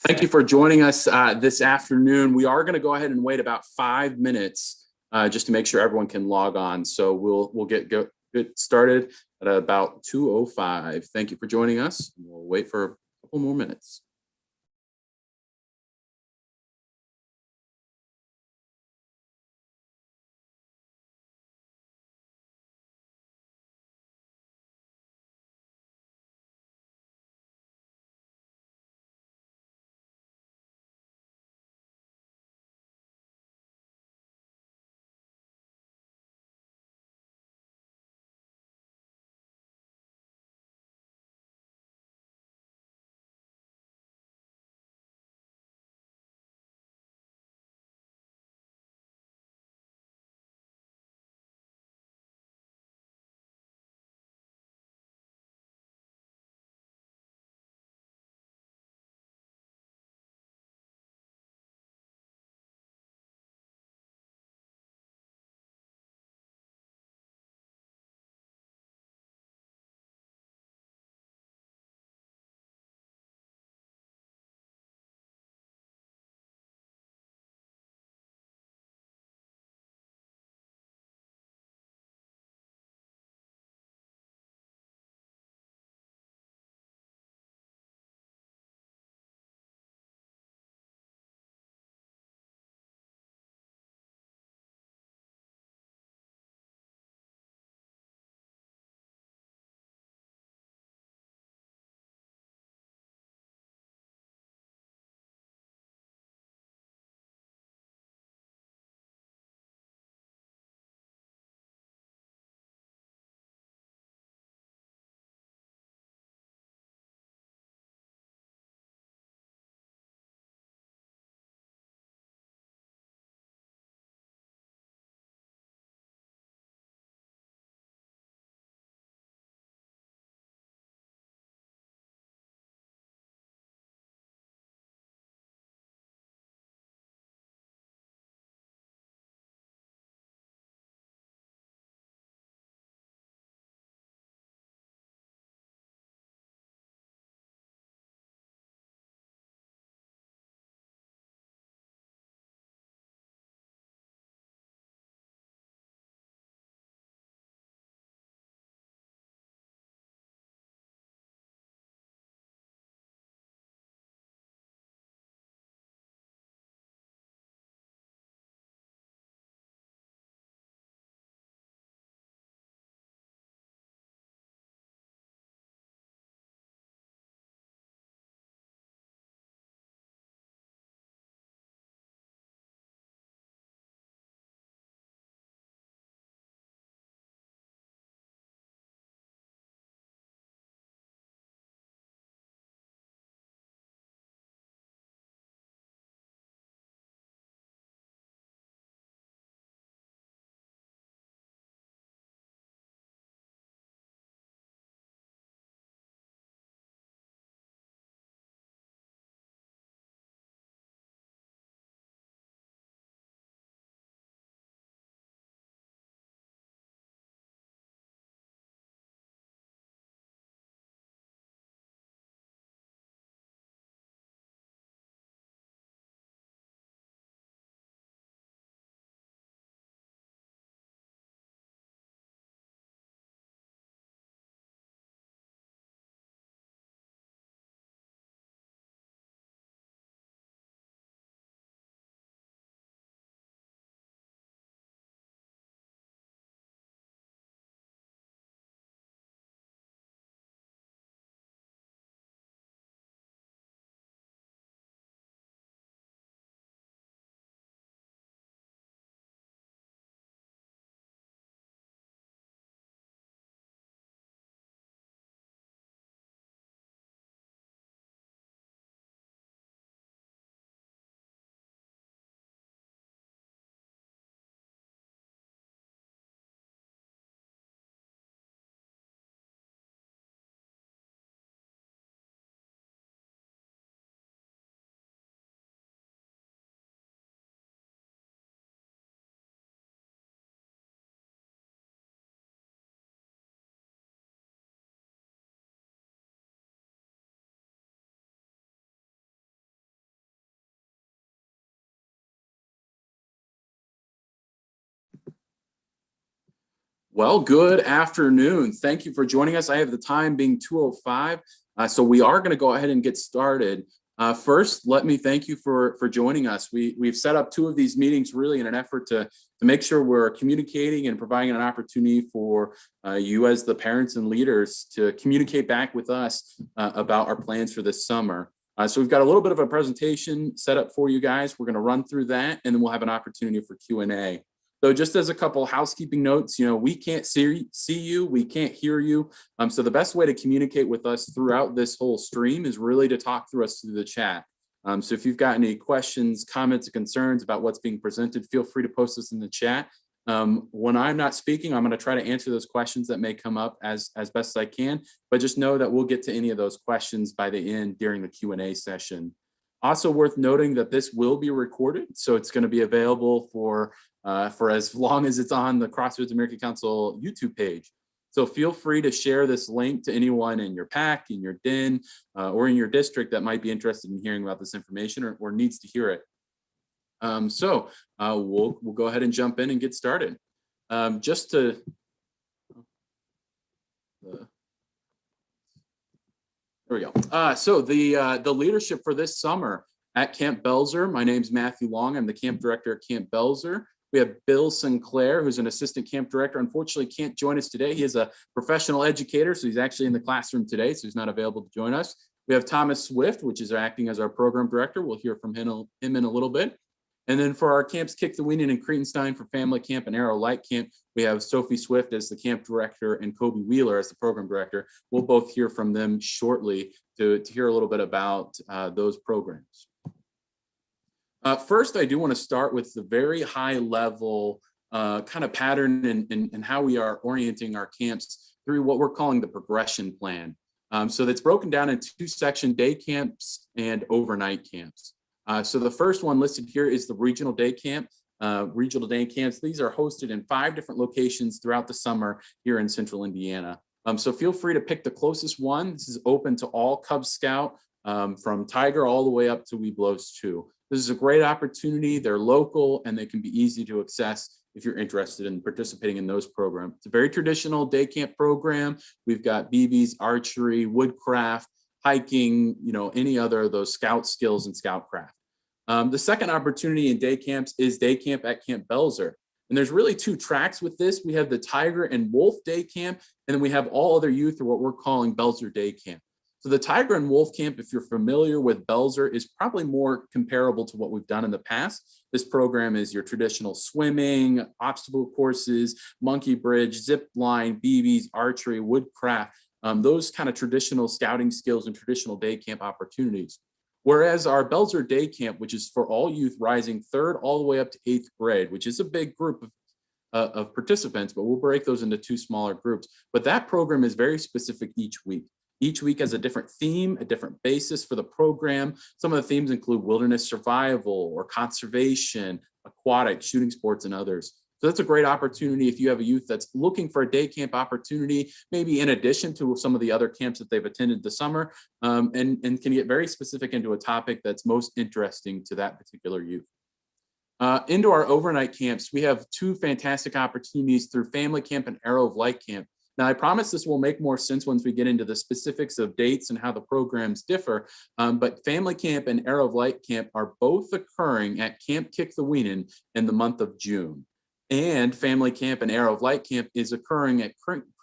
Thank you for joining us this afternoon. We are going to go ahead and wait about 5 minutes just to make sure everyone can log on. So we'll get started at about 2:05. Thank you for joining us. We'll wait for a couple more minutes. Well, good afternoon. Thank you for joining us. I have the time being 2:05, so we are going to go ahead and get started. First, let me thank you for joining us. We've set up two of these meetings really in an effort to make sure we're communicating and providing an opportunity for you as the parents and leaders to communicate back with us about our plans for this summer. So we've got a little bit of a presentation set up for you guys. We're going to run through that, and then we'll have an opportunity for Q&A. So just as a couple housekeeping notes, we can't see you, we can't hear you. So the best way to communicate with us throughout this whole stream is really to talk through us through the chat. So if you've got any questions, comments, or concerns about what's being presented, feel free to post this in the chat. When I'm not speaking, I'm going to try to answer those questions that may come up as best as I can, but just know that we'll get to any of those questions by the end during the Q&A session. Also worth noting that this will be recorded, so it's going to be available for as long as it's on the Crossroads American Council YouTube page. So feel free to share this link to anyone in your pack, in your den, or in your district that might be interested in hearing about this information or needs to hear it. We'll go ahead and jump in and get started. There we go. So the leadership for this summer at Camp Belzer. My name's Matthew Long. I'm the camp director at Camp Belzer. We have Bill Sinclair, who's an assistant camp director. Unfortunately, can't join us today. He is a professional educator, so he's actually in the classroom today, so he's not available to join us. We have Thomas Swift, which is acting as our program director. We'll hear from him in a little bit. And then for our camps, Kick the Weaning and Cretenstein for Family Camp and Arrow Light Camp, we have Sophie Swift as the camp director and Kobe Wheeler as the program director. We'll both hear from them shortly to hear a little bit about those programs. First, I do want to start with the very high level kind of pattern and how we are orienting our camps through what we're calling the progression plan. So that's broken down into two sections, day camps and overnight camps. So the first one listed here is the regional day camp. Regional day camps, these are hosted in 5 different locations throughout the summer here in central Indiana. So feel free to pick the closest one. This is open to all Cub Scout from Tiger all the way up to Webelos 2. This is a great opportunity. They're local and they can be easy to access if you're interested in participating in those programs. It's a very traditional day camp program. We've got BBs, archery, woodcraft, hiking, any other of those scout skills and scoutcraft. The second opportunity in day camps is day camp at Camp Belzer. And there's really 2 tracks with this. We have the Tiger and Wolf Day Camp, and then we have all other youth, or what we're calling Belzer Day Camp. So the Tiger and Wolf Camp, if you're familiar with Belzer, is probably more comparable to what we've done in the past. This program is your traditional swimming, obstacle courses, monkey bridge, zip line, BBs, archery, woodcraft, those kind of traditional scouting skills and traditional day camp opportunities. Whereas our Belzer Day Camp, which is for all youth rising 3rd all the way up to 8th grade, which is a big group of participants, but we'll break those into 2 smaller groups. But that program is very specific each week. Each week has a different theme, a different basis for the program. Some of the themes include wilderness survival or conservation, aquatic, shooting sports, and others. So that's a great opportunity if you have a youth that's looking for a day camp opportunity, maybe in addition to some of the other camps that they've attended this summer, and can get very specific into a topic that's most interesting to that particular youth. Into our overnight camps, we have 2 fantastic opportunities through Family Camp and Arrow of Light Camp. Now, I promise this will make more sense once we get into the specifics of dates and how the programs differ, but Family Camp and Arrow of Light Camp are both occurring at Camp Kick the Weaning in the month of June. And Family Camp and Arrow of Light Camp is occurring at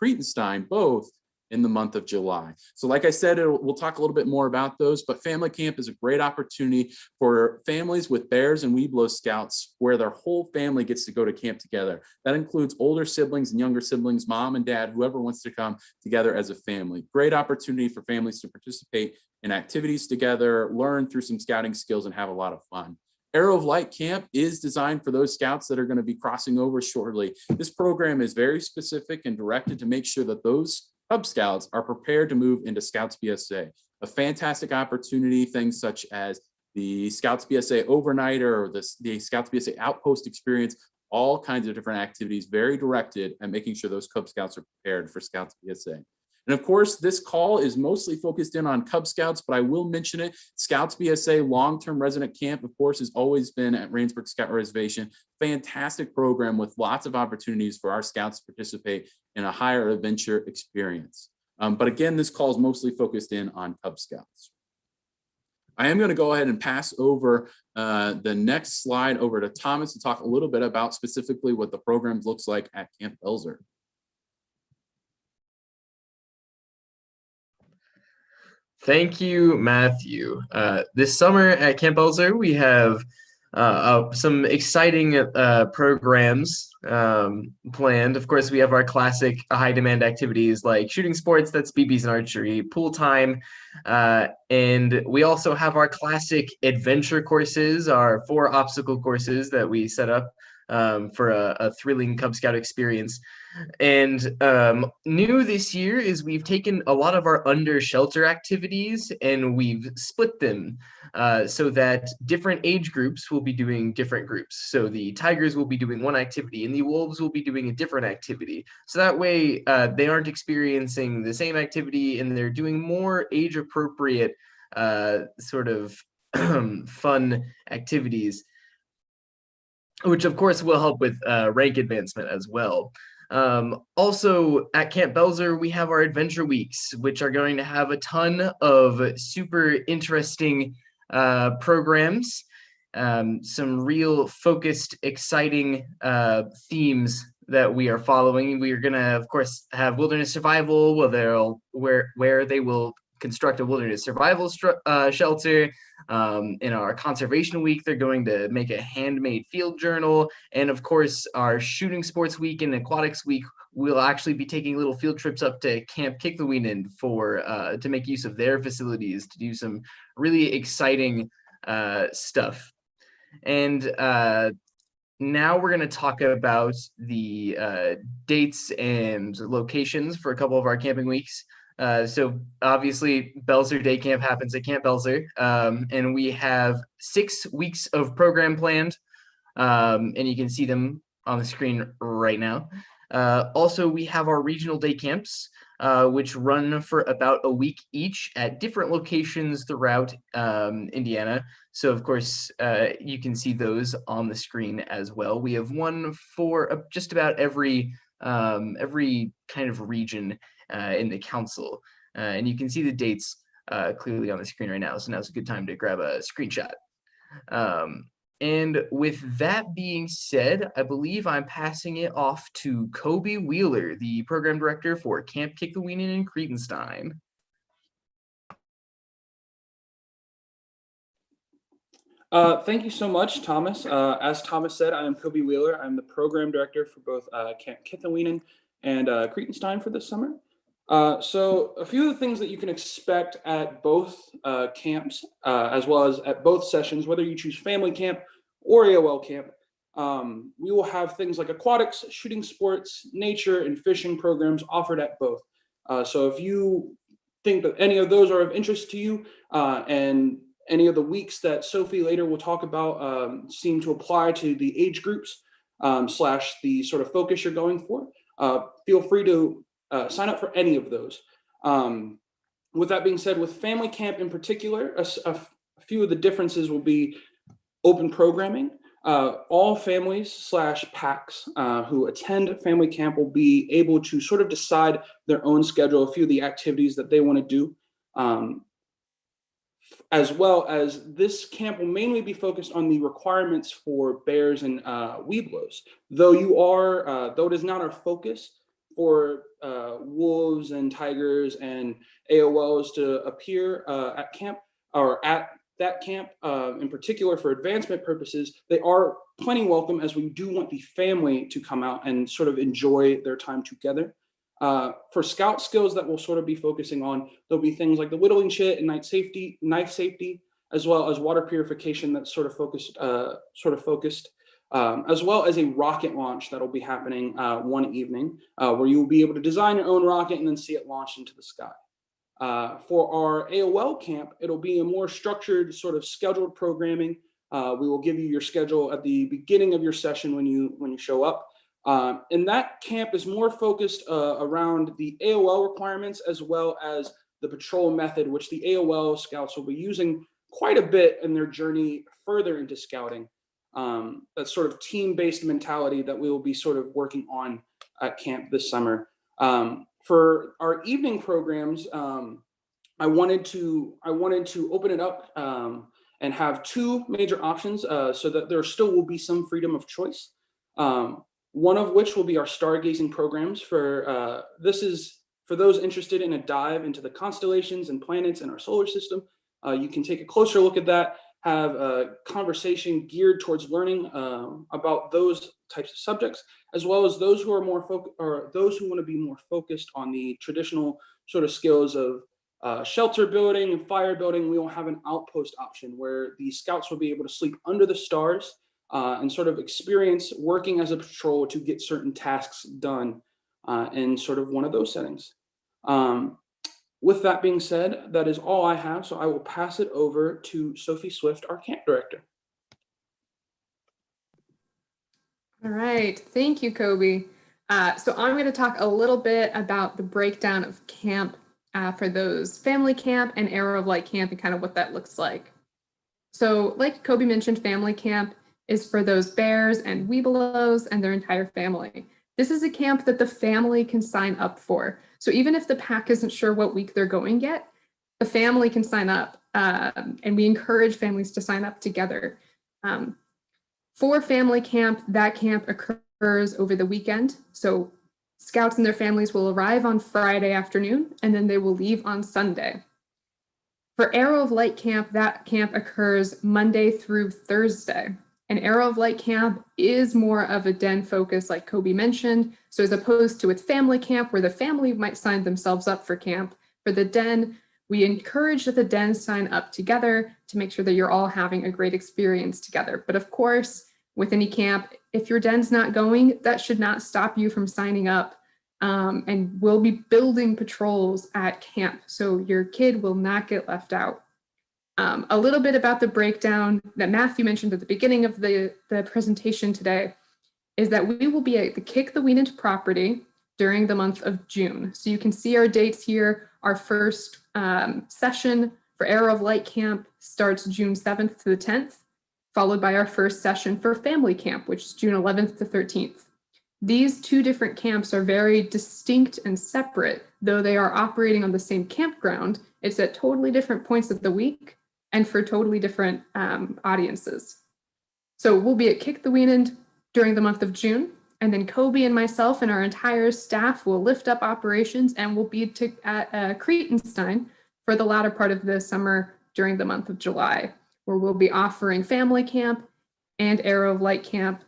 Cretenstein, both in the month of July. So like I said, we'll talk a little bit more about those, but Family Camp is a great opportunity for families with Bears and Webelos Scouts where their whole family gets to go to camp together. That includes older siblings and younger siblings, mom and dad, whoever wants to come together as a family. Great opportunity for families to participate in activities together, learn through some scouting skills, and have a lot of fun. Arrow of Light Camp is designed for those scouts that are going to be crossing over shortly. This program is very specific and directed to make sure that those Cub Scouts are prepared to move into Scouts BSA. A fantastic opportunity, things such as the Scouts BSA overnighter or the Scouts BSA outpost experience, all kinds of different activities, very directed at making sure those Cub Scouts are prepared for Scouts BSA. And of course, this call is mostly focused in on Cub Scouts, but I will mention it. Scouts BSA long-term resident camp, of course, has always been at Rainsburg Scout Reservation. Fantastic program with lots of opportunities for our Scouts to participate in a higher adventure experience. But again, this call is mostly focused in on Cub Scouts. I am going to go ahead and pass over the next slide over to Thomas to talk a little bit about specifically what the program looks like at Camp Belzer. Thank you, Matthew. This summer at Camp Belzer, we have some exciting programs planned. Of course, we have our classic high-demand activities like shooting sports, that's BBs and archery, pool time, and we also have our classic adventure courses, our 4 obstacle courses that we set up for a thrilling Cub Scout experience. And new this year is we've taken a lot of our under shelter activities and we've split them so that different age groups will be doing different groups. So the tigers will be doing one activity and the wolves will be doing a different activity. So that way they aren't experiencing the same activity and they're doing more age appropriate sort of fun activities, which of course will help with rank advancement as well. Also at Camp Belzer, we have our adventure weeks, which are going to have a ton of super interesting programs, some real focused, exciting themes that we are following. We are going to, of course, have wilderness survival, where they will construct a wilderness survival shelter. In our conservation week, they're going to make a handmade field journal. And of course, our shooting sports week and aquatics week, we'll actually be taking little field trips up to Camp Kiklaweenan to make use of their facilities to do some really exciting stuff. And now we're going to talk about the dates and locations for a couple of our camping weeks. So obviously Belzer Day Camp happens at Camp Belzer, and we have 6 weeks of program planned, and you can see them on the screen right now. Also, we have our regional day camps, which run for about a week each at different locations throughout Indiana. So of course, you can see those on the screen as well. We have one for just about every kind of region in the council, and you can see the dates clearly on the screen right now. So now's a good time to grab a screenshot. And with that being said, I believe I'm passing it off to Kobe Wheeler, the program director for Camp Kiklaweenan in Cretenstein. Thank you so much, Thomas. As Thomas said, I am Kobe Wheeler. I'm the program director for both Camp Kiklaweenan and Cretenstein for this summer. So a few of the things that you can expect at both camps, as well as at both sessions, whether you choose family camp or AOL camp, we will have things like aquatics, shooting sports, nature, and fishing programs offered at both. So if you think that any of those are of interest to you, and any of the weeks that Sophie later will talk about seem to apply to the age groups / the sort of focus you're going for, feel free to sign up for any of those. With that being said, with family camp in particular, a few of the differences will be open programming. All families / packs who attend family camp will be able to sort of decide their own schedule, a few of the activities that they want to do. As well as this camp will mainly be focused on the requirements for bears and weeblos. Though it is not our focus for wolves and tigers and AOLs to appear at camp or at that camp in particular for advancement purposes, they are plenty welcome, as we do want the family to come out and sort of enjoy their time together. For scout skills that we'll sort of be focusing on, there'll be things like the whittling chit and knife safety, as well as water purification that's sort of focused, as well as a rocket launch that'll be happening one evening, where you will be able to design your own rocket and then see it launched into the sky. For our AOL camp, it'll be a more structured sort of scheduled programming. We will give you your schedule at the beginning of your session when you show up. And that camp is more focused around the AOL requirements as well as the patrol method, which the AOL scouts will be using quite a bit in their journey further into scouting. That sort of team-based mentality that we will be sort of working on at camp this summer. For our evening programs, I wanted to open it up and have two major options so that there still will be some freedom of choice. One of which will be our stargazing programs. This is for those interested in a dive into the constellations and planets in our solar system. You can take a closer look at that, have a conversation geared towards learning about those types of subjects, as well as those who are more those who want to be more focused on the traditional sort of skills of shelter building and fire building. We will have an outpost option where the scouts will be able to sleep under the stars and sort of experience working as a patrol to get certain tasks done in sort of one of those settings. With that being said, that is all I have. So I will pass it over to Sophie Swift, our camp director. All right, thank you, Kobe. So I'm going to talk a little bit about the breakdown of camp for those family camp and Arrow of Light camp and kind of what that looks like. So like Kobe mentioned, family camp is for those bears and weebelows and their entire family. This is a camp that the family can sign up for. So even if the pack isn't sure what week they're going yet, the family can sign up, and we encourage families to sign up together. For family camp, that camp occurs over the weekend. So scouts and their families will arrive on Friday afternoon, and then they will leave on Sunday. For Arrow of Light camp, that camp occurs Monday through Thursday. And Arrow of Light camp is more of a den focus, like Kobe mentioned. So as opposed to with family camp, where the family might sign themselves up for camp, for the den, we encourage that the den sign up together to make sure that you're all having a great experience together. But of course, with any camp, if your den's not going, that should not stop you from signing up. And we'll be building patrols at camp, so your kid will not get left out. A little bit about the breakdown that Matthew mentioned at the beginning of the presentation today is that we will be at the Kick the Weanant property during the month of June. So you can see our dates here. Our first session for Arrow of Light camp starts June 7th to the 10th, followed by our first session for family camp, which is June 11th to 13th. These two different camps are very distinct and separate, though they are operating on the same campground. It's at totally different points of the week and for totally different audiences. So we'll be at Kick the Weanant during the month of June, and then Kobe and myself and our entire staff will lift up operations and we'll be at Cretenstein for the latter part of the summer during the month of July, where we'll be offering family camp and Arrow of Light camp,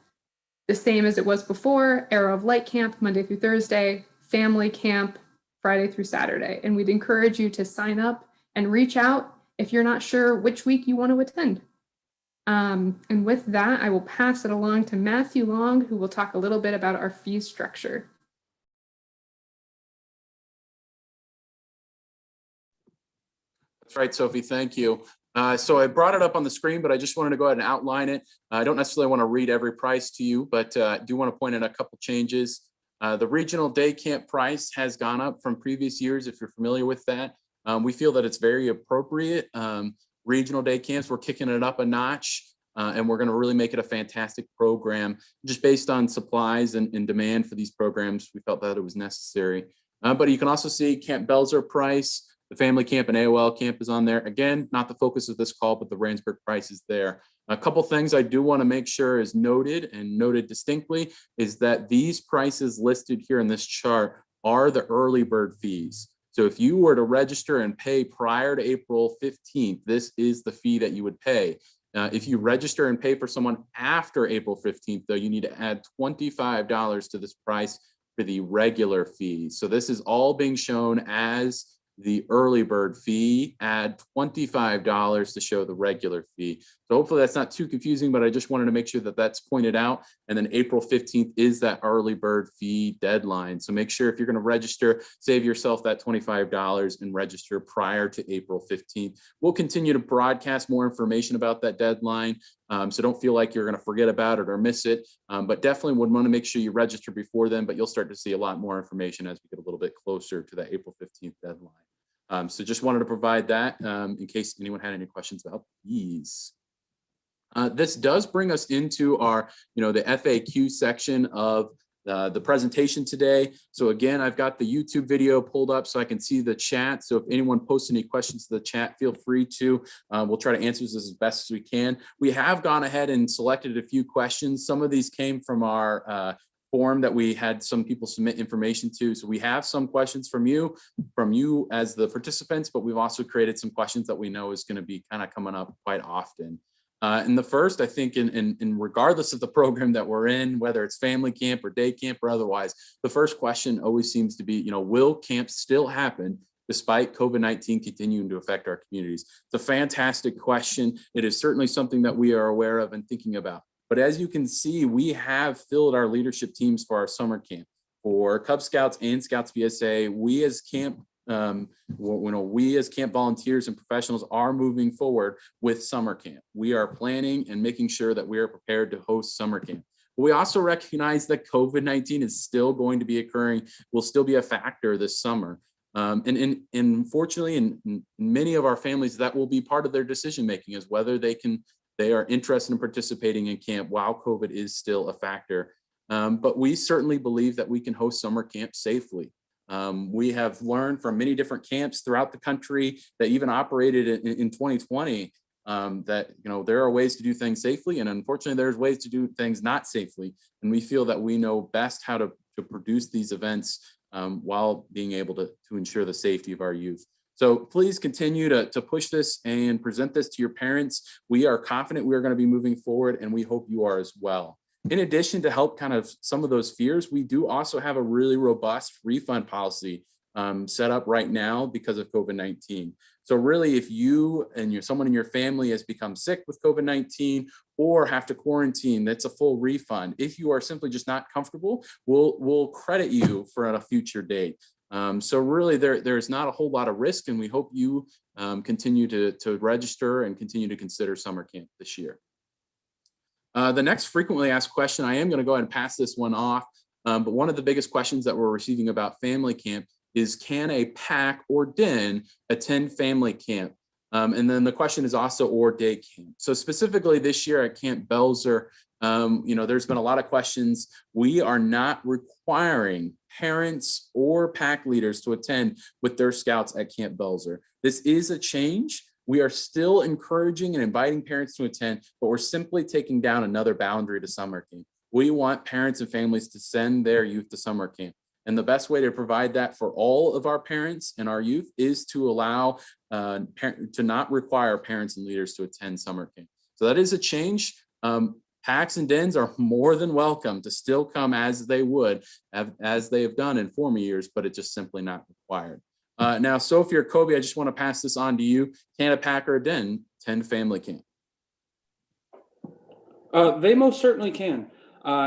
the same as it was before. Arrow of Light camp, Monday through Thursday, family camp, Friday through Saturday. And we'd encourage you to sign up and reach out if you're not sure which week you want to attend. And with that, I will pass it along to Matthew Long, who will talk a little bit about our fee structure. That's right, Sophie, thank you. So I brought it up on the screen, but I just wanted to go ahead and outline it. I don't necessarily want to read every price to you, but I do want to point out a couple changes. The regional day camp price has gone up from previous years, if you're familiar with that. We feel that it's very appropriate. Regional day camps, we're kicking it up a notch, and we're going to really make it a fantastic program. Just based on supplies and demand for these programs, we felt that it was necessary. But you can also see Camp Belzer price. The family camp and AOL camp is on there. Again, not the focus of this call, but the Randsburg price is there. A couple things I do want to make sure is noted and noted distinctly is that these prices listed here in this chart are the early bird fees. So if you were to register and pay prior to April 15th, this is the fee that you would pay. If you register and pay for someone after April 15th, though, you need to add $25 to this price for the regular fee. So this is all being shown as the early bird fee, add $25 to show the regular fee. So hopefully that's not too confusing, but I just wanted to make sure that that's pointed out. And then April 15th is that early bird fee deadline. So make sure if you're going to register, save yourself that $25 and register prior to April 15th. We'll continue to broadcast more information about that deadline. So don't feel like you're going to forget about it or miss it, but definitely would want to make sure you register before then, but you'll start to see a lot more information as we get a little bit closer to that April 15th deadline. So just wanted to provide that in case anyone had any questions about these. This does bring us into our, the FAQ section of the presentation today. So again, I've got the YouTube video pulled up so I can see the chat. So if anyone posts any questions to the chat, feel free to. We'll try to answer this as best as we can. We have gone ahead and selected a few questions. Some of these came from our form that we had some people submit information to. So we have some questions from you as the participants, but we've also created some questions that we know is going to be kind of coming up quite often. And the first, I think, in regardless of the program that we're in, whether it's family camp or day camp or otherwise, the first question always seems to be, will camps still happen despite COVID-19 continuing to affect our communities? It's a fantastic question. It is certainly something that we are aware of and thinking about. But as you can see, we have filled our leadership teams for our summer camp. For Cub Scouts and Scouts BSA, we as camp volunteers and professionals are moving forward with summer camp. We are planning and making sure that we are prepared to host summer camp. But we also recognize that COVID-19 is still going to be occurring, will still be a factor this summer. And unfortunately, in many of our families, that will be part of their decision making, is whether they are interested in participating in camp while COVID is still a factor. But we certainly believe that we can host summer camp safely. We have learned from many different camps throughout the country that even operated in 2020 that there are ways to do things safely, and unfortunately there's ways to do things not safely. And we feel that we know best how to produce these events while being able to ensure the safety of our youth. So please continue to push this and present this to your parents. We are confident we are going to be moving forward, and we hope you are as well. In addition, to help kind of some of those fears, we do also have a really robust refund policy set up right now because of COVID-19. So really, if you and someone in your family has become sick with COVID-19 or have to quarantine, that's a full refund. If you are simply just not comfortable, we'll credit you for a future date. So really, there's not a whole lot of risk, and we hope you continue to register and continue to consider summer camp this year. The next frequently asked question, I am going to go ahead and pass this one off, but one of the biggest questions that we're receiving about family camp is, can a pack or den attend family camp? And then the question is also, or day camp. So specifically this year at Camp Belzer, there's been a lot of questions. We are not requiring parents or pack leaders to attend with their scouts at Camp Belzer. This is a change. We are still encouraging and inviting parents to attend, but we're simply taking down another boundary to summer camp. We want parents and families to send their youth to summer camp. And the best way to provide that for all of our parents and our youth is to allow, to not require parents and leaders to attend summer camp. So that is a change. Packs and dens are more than welcome to still come as they have done in former years, but it's just simply not required. Now, Sophie or Kobe, I just want to pass this on to you. Can a pack or a den attend family camp? They most certainly can.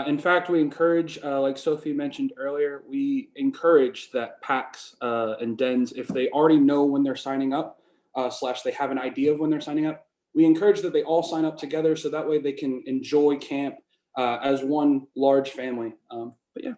In fact, we encourage, like Sophie mentioned earlier, we encourage that packs and dens, if they already know when they're signing up, / they have an idea of when they're signing up, we encourage that they all sign up together so that way they can enjoy camp as one large family. But yeah.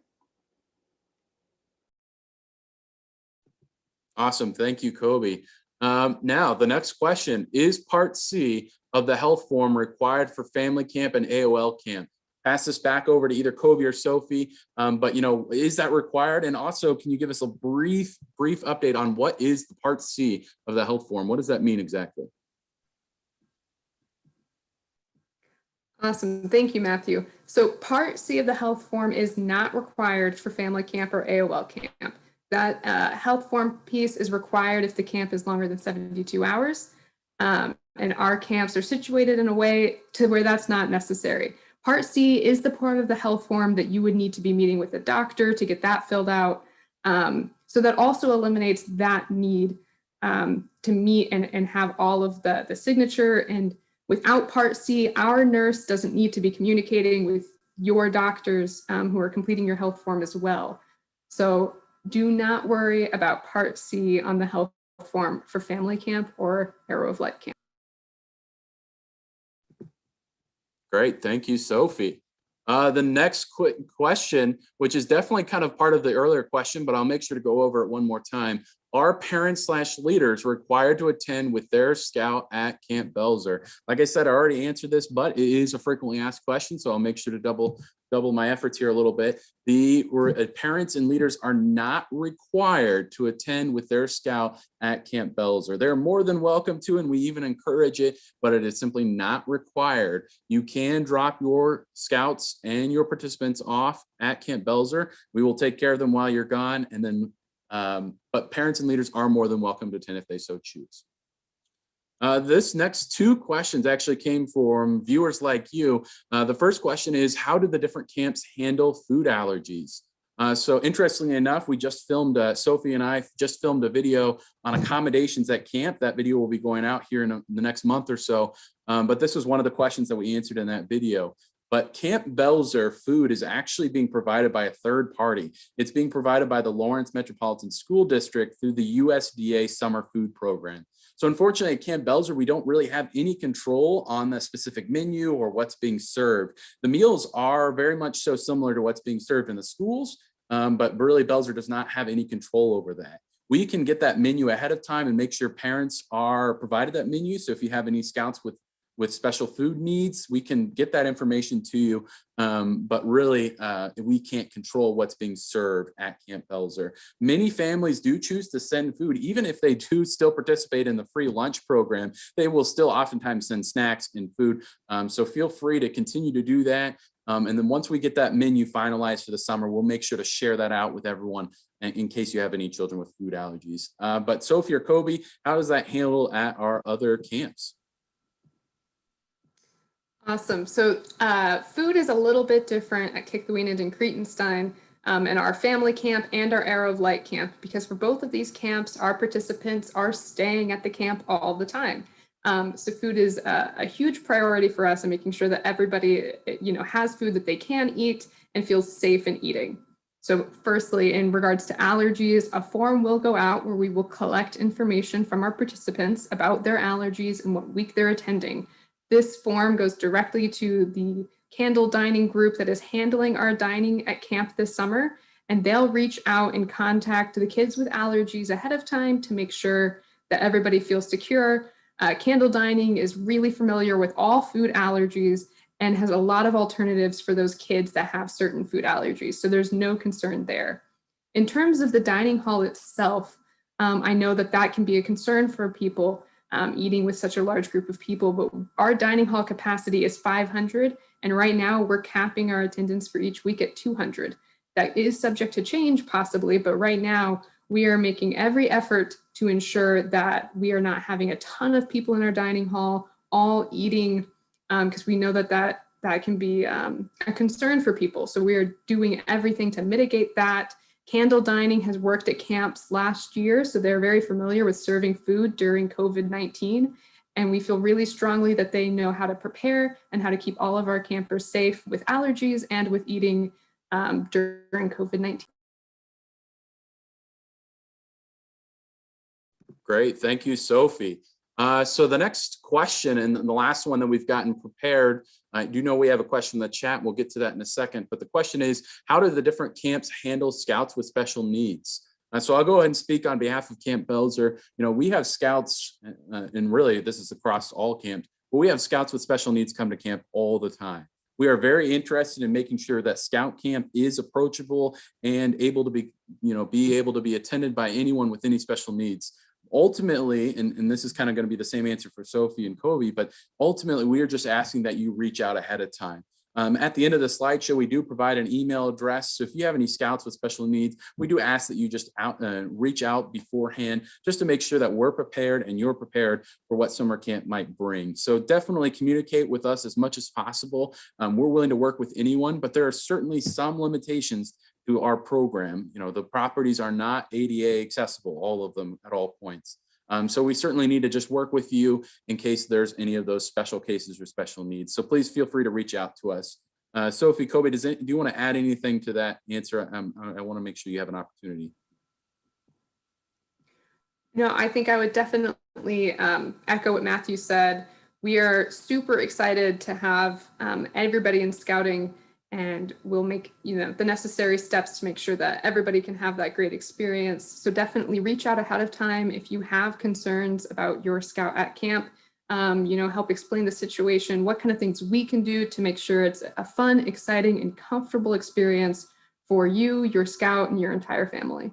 Awesome. Thank you, Kobe. Now, the next question, is Part C of the health form required for family camp and AOL camp? Pass this back over to either Kobe or Sophie, but is that required? And also, can you give us a brief update on what is the Part C of the health form? What does that mean exactly? Awesome. Thank you, Matthew. So Part C of the health form is not required for family camp or AOL camp. That health form piece is required if the camp is longer than 72 hours. And our camps are situated in a way to where that's not necessary. Part C is the part of the health form that you would need to be meeting with a doctor to get that filled out. So that also eliminates that need to meet and have all of the signature and Without Part C, our nurse doesn't need to be communicating with your doctors who are completing your health form as well. So do not worry about Part C on the health form for family camp or Arrow of Light camp. Great, thank you, Sophie. The next quick question, which is definitely kind of part of the earlier question, but I'll make sure to go over it one more time. Are parents/leaders required to attend with their scout at Camp Belzer? Like I said, I already answered this, but it is a frequently asked question, so I'll make sure to double my efforts here a little bit. The parents and leaders are not required to attend with their scout at Camp Belzer. They're more than welcome to, and we even encourage it, but it is simply not required. You can drop your scouts and your participants off at Camp Belzer. We will take care of them while you're gone, and then but parents and leaders are more than welcome to attend if they so choose. This next two questions actually came from viewers like you. The first question is, how did the different camps handle food allergies? So interestingly enough, we just filmed, Sophie and I just filmed a video on accommodations at camp. That video will be going out here in the next month or so. But this was one of the questions that we answered in that video. But Camp Belzer food is actually being provided by a third party. It's being provided by the Lawrence Metropolitan School District through the USDA Summer Food Program. So unfortunately at Camp Belzer, we don't really have any control on the specific menu or what's being served. The meals are very much so similar to what's being served in the schools, but really Belzer does not have any control over that. We can get that menu ahead of time and make sure parents are provided that menu. So if you have any scouts with special food needs, we can get that information to you, but really we can't control what's being served at Camp Belzer. Many families do choose to send food, even if they do still participate in the free lunch program, they will still oftentimes send snacks and food. So feel free to continue to do that. And then once we get that menu finalized for the summer, we'll make sure to share that out with everyone in case you have any children with food allergies. But Sophie or Kobe, how does that handle at our other camps? Awesome. So food is a little bit different at Kick-the-Weenid and Cretenstein in our family camp and our Arrow of Light camp, because for both of these camps, our participants are staying at the camp all the time. So food is a huge priority for us, and making sure that everybody, has food that they can eat and feels safe in eating. So firstly, in regards to allergies, a form will go out where we will collect information from our participants about their allergies and what week they're attending. This form goes directly to the candle dining group that is handling our dining at camp this summer, and they'll reach out and contact the kids with allergies ahead of time to make sure that everybody feels secure. Candle dining is really familiar with all food allergies and has a lot of alternatives for those kids that have certain food allergies, so there's no concern there. In terms of the dining hall itself, I know that can be a concern for people eating with such a large group of people, but our dining hall capacity is 500, and right now we're capping our attendance for each week at 200. That is subject to change possibly, but right now we are making every effort to ensure that we are not having a ton of people in our dining hall all eating, because we know that can be a concern for people. So we are doing everything to mitigate that. Candle dining has worked at camps last year, so they're very familiar with serving food during COVID-19. And we feel really strongly that they know how to prepare and how to keep all of our campers safe with allergies and with eating during COVID-19. Great, thank you, Sophie. So the next question, and the last one that we've gotten prepared, I do know we have a question in the chat. We'll get to that in a second. But the question is, how do the different camps handle scouts with special needs? So I'll go ahead and speak on behalf of Camp Belzer. We have scouts, and really this is across all camps, but we have scouts with special needs come to camp all the time. We are very interested in making sure that scout camp is approachable and able to be attended by anyone with any special needs. Ultimately, and this is kind of going to be the same answer for Sophie and Kobe, but ultimately we are just asking that you reach out ahead of time. At the end of the slideshow, we do provide an email address. So if you have any scouts with special needs, we do ask that you just reach out beforehand just to make sure that we're prepared and you're prepared for what summer camp might bring. So definitely communicate with us as much as possible. We're willing to work with anyone, but there are certainly some limitations to our program. The properties are not ADA accessible, all of them at all points. So we certainly need to just work with you in case there's any of those special cases or special needs. So please feel free to reach out to us. Sophie, Kobe, do you want to add anything to that answer? I want to make sure you have an opportunity. No, I think I would definitely echo what Matthew said. We are super excited to have everybody in scouting, and we'll make the necessary steps to make sure that everybody can have that great experience. So definitely reach out ahead of time if you have concerns about your scout at camp. Help explain the situation, what kind of things we can do to make sure it's a fun, exciting, and comfortable experience for you, your scout, and your entire family.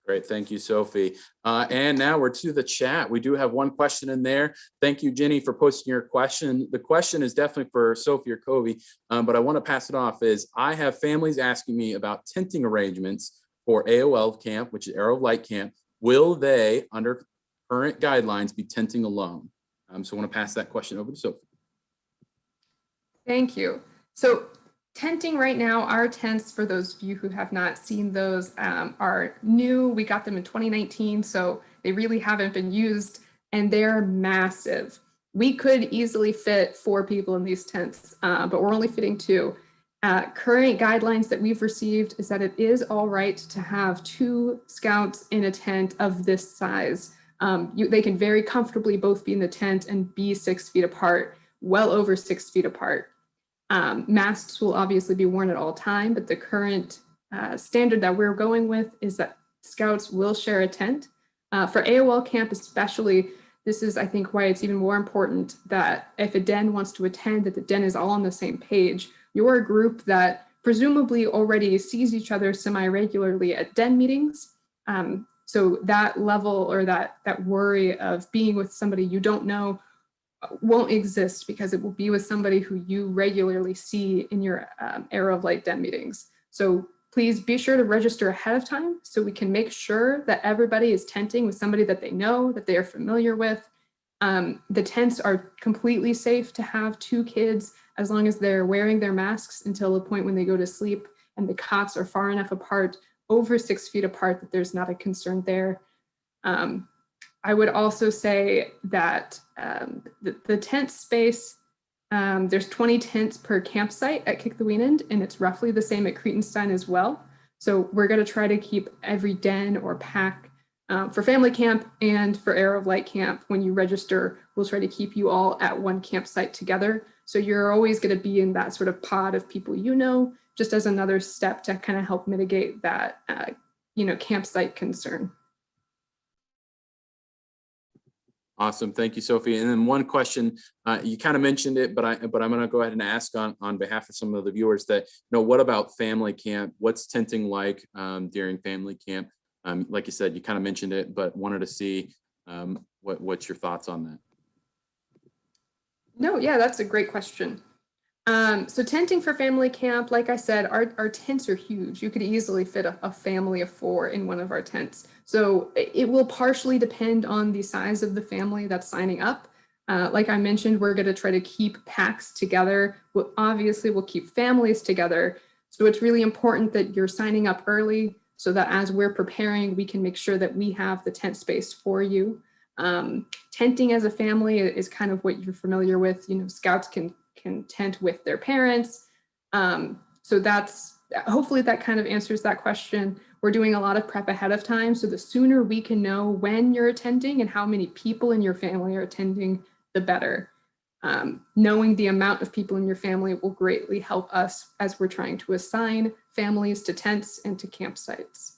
Great, thank you, Sophie. And now we're to the chat. We do have one question in there. Thank you, Jenny, for posting your question. The question is definitely for Sophie or Kobe, but I want to pass it off. I have families asking me about tenting arrangements for AOL camp, which is Arrow of Light Camp. Will they, under current guidelines, be tenting alone? So I want to pass that question over to Sophie. Thank you. So tenting right now, our tents, for those of you who have not seen those, are new. We got them in 2019, so they really haven't been used, and they're massive. We could easily fit 4 people in these tents, but we're only fitting 2. Current guidelines that we've received is that it is all right to have 2 scouts in a tent of this size. They can very comfortably both be in the tent and be 6 feet apart, well over 6 feet apart. Masks will obviously be worn at all time, but the current standard that we're going with is that scouts will share a tent. For AOL camp especially, this is, I think, why it's even more important that if a den wants to attend, that the den is all on the same page. You're a group that presumably already sees each other semi-regularly at den meetings. So that level or that worry of being with somebody you don't know won't exist, because it will be with somebody who you regularly see in your Arrow of Light den meetings. So please be sure to register ahead of time so we can make sure that everybody is tenting with somebody that they know, that they are familiar with. The tents are completely safe to have 2 kids as long as they're wearing their masks until the point when they go to sleep, and the cots are far enough apart, over 6 feet apart, that there's not a concern there. I would also say that the tent space, there's 20 tents per campsite at Kick the Wienand, and it's roughly the same at Cretenstein as well. So we're going to try to keep every den or pack for family camp and for Arrow of Light camp. When you register, we'll try to keep you all at one campsite together. So you're always going to be in that sort of pod of people just as another step to kind of help mitigate that campsite concern. Awesome, thank you, Sophie. And then one question, you kind of mentioned it, but I'm going to go ahead and ask on behalf of some of the viewers that, what about family camp? What's tenting like during family camp? Like you said, you kind of mentioned it, but wanted to see what's your thoughts on that? No, yeah, that's a great question. So tenting for family camp, like I said, our tents are huge. You could easily fit a family of 4 in one of our tents. So it will partially depend on the size of the family that's signing up. Like I mentioned, we're going to try to keep packs together. We'll keep families together. So it's really important that you're signing up early so that as we're preparing, we can make sure that we have the tent space for you. Tenting as a family is kind of what you're familiar with. Scouts can tent with their parents. So hopefully that kind of answers that question. We're doing a lot of prep ahead of time. So the sooner we can know when you're attending and how many people in your family are attending, the better. Knowing the amount of people in your family will greatly help us as we're trying to assign families to tents and to campsites.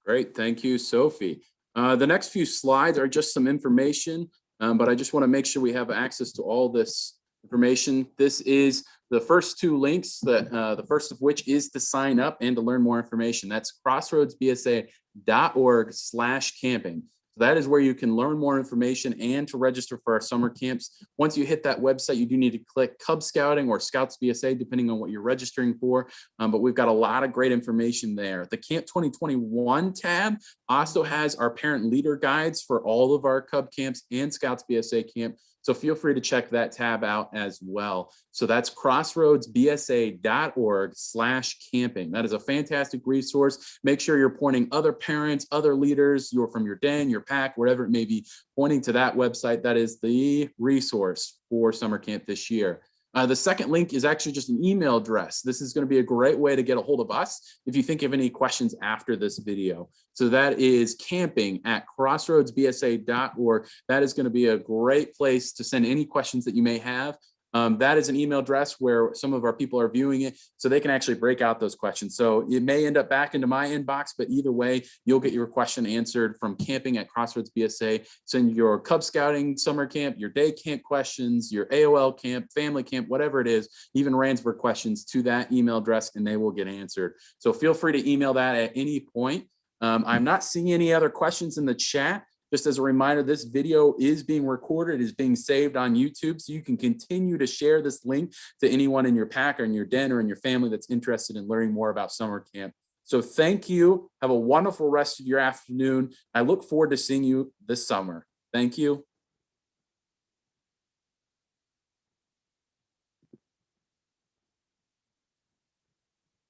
Great, thank you, Sophie. The next few slides are just some information, but I just want to make sure we have access to all this information. This is the first 2 links, the first of which is to sign up and to learn more information. That's crossroadsbsa.org/camping. So that is where you can learn more information and to register for our summer camps. Once you hit that website, you do need to click Cub Scouting or Scouts BSA, depending on what you're registering for. But we've got a lot of great information there. The Camp 2021 tab also has our parent leader guides for all of our Cub camps and Scouts BSA camp. So feel free to check that tab out as well. So that's crossroadsbsa.org/camping. That is a fantastic resource. Make sure you're pointing other parents, other leaders, you're from your den, your pack, wherever it may be, pointing to that website. That is the resource for summer camp this year. The second link is actually just an email address. This is going to be a great way to get a hold of us if you think of any questions after this video. So that is camping@crossroadsbsa.org. That is going to be a great place to send any questions that you may have. That is an email address where some of our people are viewing it, so they can actually break out those questions. So it may end up back into my inbox, but either way, you'll get your question answered from camping@crossroadsbsa. Send your Cub Scouting summer camp, your day camp questions, your AOL camp, family camp, whatever it is, even Ransburg questions to that email address, and they will get answered. So feel free to email that at any point. I'm not seeing any other questions in the chat. Just as a reminder, this video is being recorded, is being saved on YouTube, so you can continue to share this link to anyone in your pack or in your den or in your family that's interested in learning more about summer camp. So thank you. Have a wonderful rest of your afternoon. I look forward to seeing you this summer. Thank you.